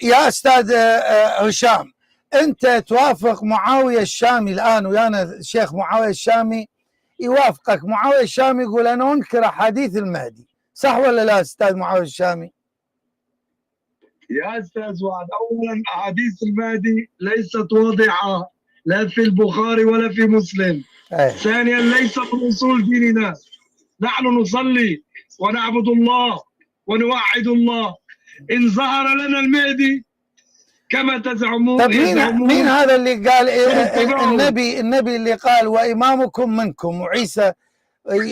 يا أستاذ هشام، أنت توافق معاوية الشامي الآن ويانا الشيخ معاوية الشامي يوافقك. معاوية الشامي يقول أنا أنكر أحاديث المهدي، صح ولا لا أستاذ معاوية الشامي؟ يا أستاذ وعد، أولا أحاديث المهدي ليست واضحة لا في البخاري ولا في مسلم. ثانيا ليس من أصول ديننا. نحن نصلي ونعبد الله ونوحد الله. إن ظهر لنا المهدي كما تزعمون. طب مين هذا اللي قال النبي اللي قال وإمامكم منكم وعيسى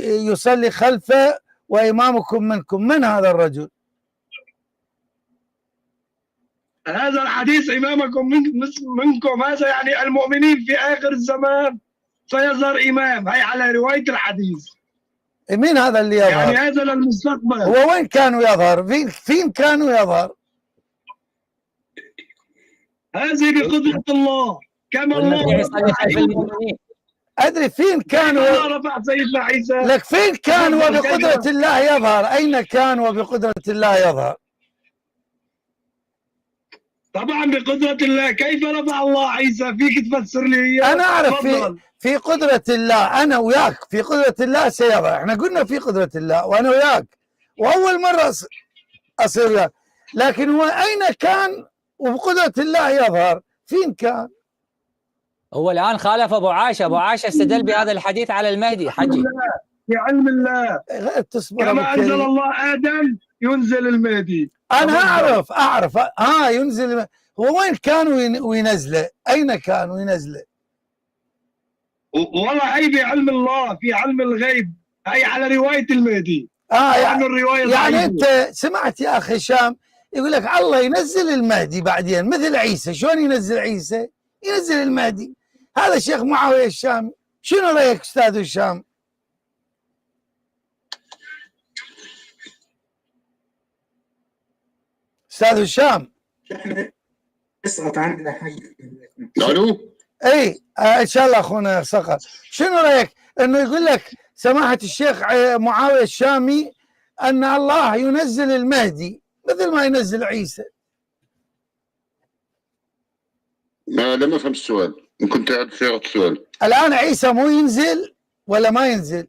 يصلي خلفه وإمامكم منكم؟ من هذا الرجل؟ هذا الحديث إمامكم منكم، هذا يعني المؤمنين في آخر الزمان سيظهر إمام، هي على رواية الحديث. مين هذا اللي يظهر؟ يعني هذا للمستقبل. هو وين كانوا يظهر؟ فين كانوا يظهر؟ هذه بقدرة الله، كما الله يصلي خلف المؤمنين. أدري فين كانوا. الله رفع سيدنا عيسى. لك فين كان وبقدرة الله يظهر؟ أين كان وبقدرة الله يظهر؟ طبعا بقدرة الله. كيف رفع الله عيسى؟ فيك تفسر لي إياه؟ أنا أعرف في قدرة الله، أنا وياك في قدرة الله سيظهر. احنا قلنا في قدرة الله وأنا وياك، وأول مرة أصير وياك، لكن هو أين كان وبقدرة الله يظهر؟ فين كان؟ هو الآن خالف أبو عائشة. أبو عائشة استدل بهذا الحديث على المهدي. حجي في علم الله غير تصبر. كما أنزل الله آدم ينزل المهدي. أنا أعرف ينزل. هو وين كان وينزله؟ أين كان وينزله؟ والله هي بعلم الله، في علم الغيب، هي على رواية المهدي. يعني الرواية يعني أنت سمعت يا أخي هشام يقول لك الله ينزل المهدي بعدين مثل عيسى. شلون ينزل عيسى؟ ينزل المهدي. هذا الشيخ معاوية الشامي. شنو رأيك أستاذ هشام؟ أستاذ هشام اسقط عندنا حي. الو اي ان شاء الله اخونا سقط. شنو رايك انه يقول لك سماحه الشيخ معاويه الشامي ان الله ينزل المهدي مثل ما ينزل عيسى؟ لم افهم السؤال، ان كنت اعد صياغه السؤال. الان عيسى مو ينزل ولا ما ينزل؟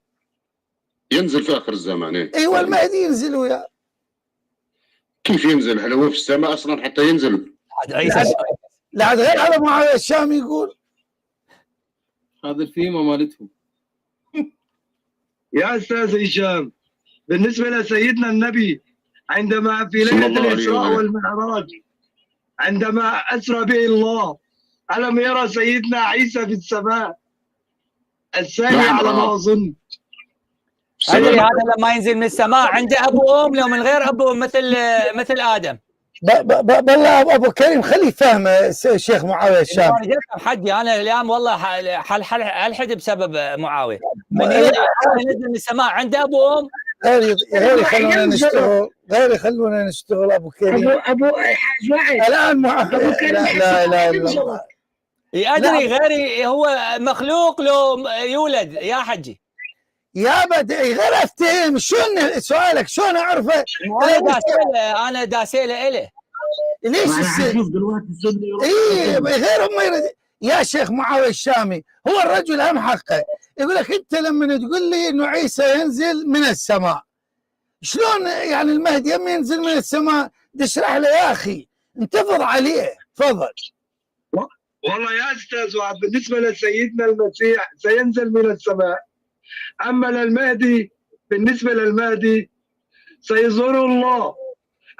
ينزل في اخر الزمان. ايوه المهدي ينزل وياه. كيف ينزل؟ هل هو في السماء اصلا حتى ينزل؟ عيسى لا غير على معاويه الشامي يقول. هذا الفيما مالتهم. يا استاذ هشام، بالنسبه لسيدنا النبي عندما في ليله الاسراء والمعراج عندما اسرى به الله، الم يرى سيدنا عيسى في السماء الثانيه على ما اظن؟ أدري هذا لما ينزل من السماء عنده ابو ام، لو من غير ابو مثل ادم. بالله ابو كريم خليه يفهم الشيخ معاويه الشامي. انا جبت حدي انا اليوم والله الحد بسبب معاويه. من ينزل من السماء عنده ابو ام. غير يخلونا نشتغل، غير يخلونا نشتغل ابو كريم. ابو حاج وعد الان معاويه لا اله الا الله. ادري غيري هو مخلوق لو يولد يا حجي. يا بدي غير افتهم. شلون سؤالك؟ شلون اعرفه؟ انا داسيله اله. ليش غير هم يرد. يا شيخ معاويه الشامي هو الرجل هم حقه. يقول لك انت لما تقول لي انه عيسى ينزل من السماء، شلون يعني المهدي يم ينزل من السماء؟ اشرح له يا اخي، انتفض عليه. تفضل. والله يا استاذ وعد، بالنسبه لسيدنا المسيح سينزل من السماء، اما للمهدي بالنسبه للمهدي سيزور الله،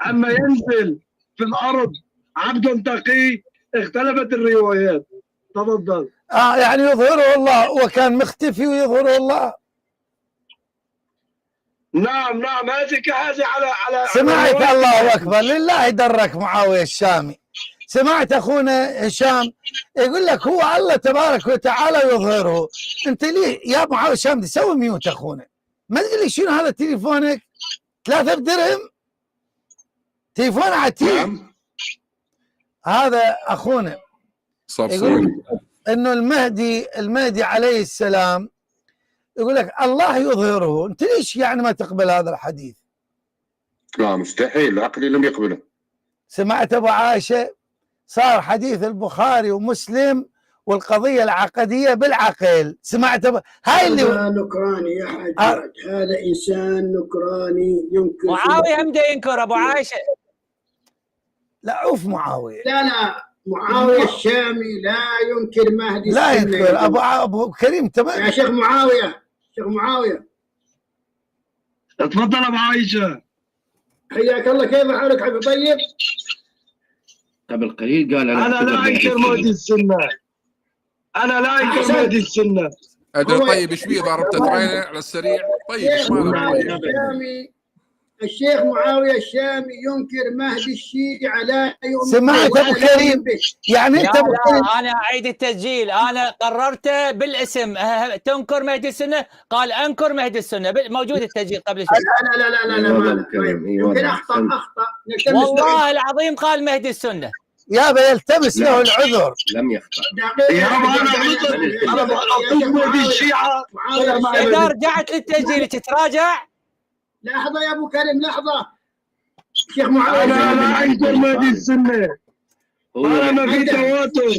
اما ينزل في الارض عبد تقي اختلفت الروايات. تفضل. يعني يظهره الله وكان مختفي ويظهره الله. نعم هذه على سمعت الله اكبر. لله درك معاويه الشامي. سمعت اخونا هشام يقول لك هو الله تبارك وتعالى يظهره. انت ليه يا معاويه الشام تسوي ميوت اخونا؟ ما تقول لي شنو هذا تليفونك 3 درهم تليفون عتيق. هذا اخونا يقول انه المهدي عليه السلام يقول لك الله يظهره. انت ليش يعني ما تقبل هذا الحديث؟ لا مستحيل، عقلي لم يقبله. سمعت ابو عائشه؟ صار حديث البخاري ومسلم والقضيه العقديه بالعقل. سمعت هاي اللي هذا نكراني يا حاج، هذا انسان نكراني ينكر. معاويه هم ينكر ابو عائشه. لا عوف معاويه، لا معاويه الشامي لا ينكر مهدي لا السنة. ينكر ابو كريم تمام يا شيخ معاويه، شيخ معاويه تفضل ابو عائشه. حياك الله، كيف حالك حبيبي؟ طيب قبل قليل قال انا لا انكر مهدي السنه، انا لا انكر مهدي السنه. ادري. طيب ايش بيه ضربت ترين على السريع؟ طيب ايش ماله؟ الشيخ معاويه الشامي ينكر مهدي الشيعة، لا يؤمن. سمعت ابو كريم؟ يعني انت ابو كريم، انا اعيد التسجيل، انا قررت بالاسم تنكر مهدي السنه، قال انكر مهدي السنه، موجود التسجيل قبل شوي. لا يمكن اخطا والله العظيم قال مهدي السنه. يابا يلتمس له العذر. لم يخطأ يابا انا اعطيك مهدي الشيعه. اذا رجعت للتسجيل تتراجع. لحظه يا ابو كريم، لحظه. شيخ معاويه انا لا انكر مهدي السنه، انا ما في تواتر.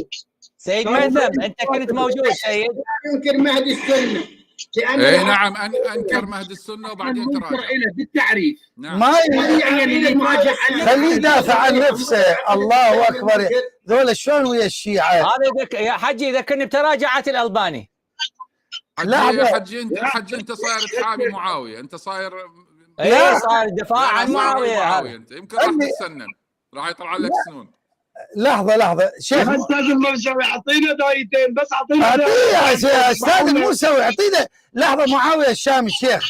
سيد ميثم انت كنت موجود سيد. ينكر مهدي السنه اي نعم، انكر مهدي السنه وبعدين تراجع بالتعريف. نعم. ما خليه يدافع عن نفسه. الله اكبر، ذول شلون ويا الشيعه؟ هذا يا حجي يذكرني بتراجعات الالباني. حجي انت صاير تحامي معاويه، انت صاير اي صار دفاع عن معاويه. انت يمكن راح تتسنن، راح يطلع لك سنون. لحظه شيخ يا استاذ الموسوي اعطينا دايتين بس، اعطينا يا استاذ الموسوي اعطينا. لحظه، معاويه الشامي شيخ،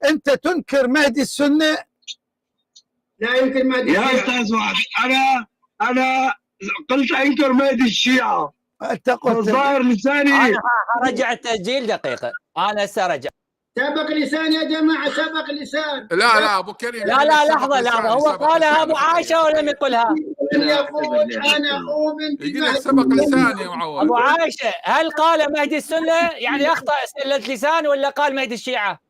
انت تنكر مهدي السنه؟ لا يمكن مهدي يا استاذ وعد، انا قلت انكر مهدي الشيعه. انت قلت ظاهر لساني. انا ارجع التسجيل دقيقه، انا سارجع. سبق لسان يا جماعه، سبق لسان. لا ابو كريم، لا لحظه، هو قالها ابو عائشه ولم يقلها؟ يقول انا اؤمن يقول لك سبق لساني يا معود. ابو عائشه هل قال مهدي السنه يعني اخطا سله لسان ولا قال مهدي الشيعه؟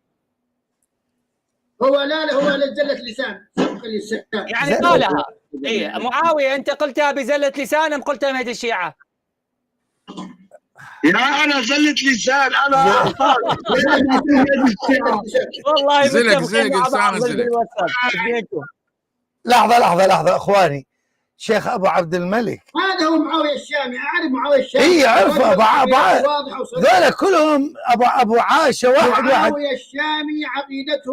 هو لا هو زله لسان، سبق لسان يعني قالها. اي معاويه انت قلتها بزله لسان ام قلتها مهدي الشيعه؟ يا انا زلت لسان، انا اخطأت. والله زلق لسانه زلق. لحظه اخواني. شيخ ابو عبد الملك هذا هو معاويه الشامي، اعرف معاويه الشامي. اي اعرفه ذولا كلهم ابو عائشه واحد. معاويه الشامي عقيدته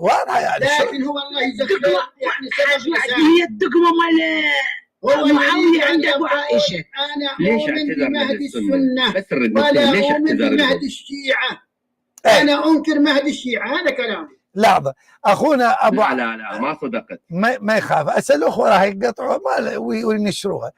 واضحه يعني. لكن هو الله يزكيه يعني سبب هي الدقمه مال معاويه عند ابو عائشه. انا اؤمن بمهدي السنه ولا اؤمن بمهدي الشيعه. انا انكر مهدي الشيعه، هذا كلام. لحظه اخونا ابو لا ما صدقت. ما يخاف، اسال اخوه راح يقطعوها وينشروها.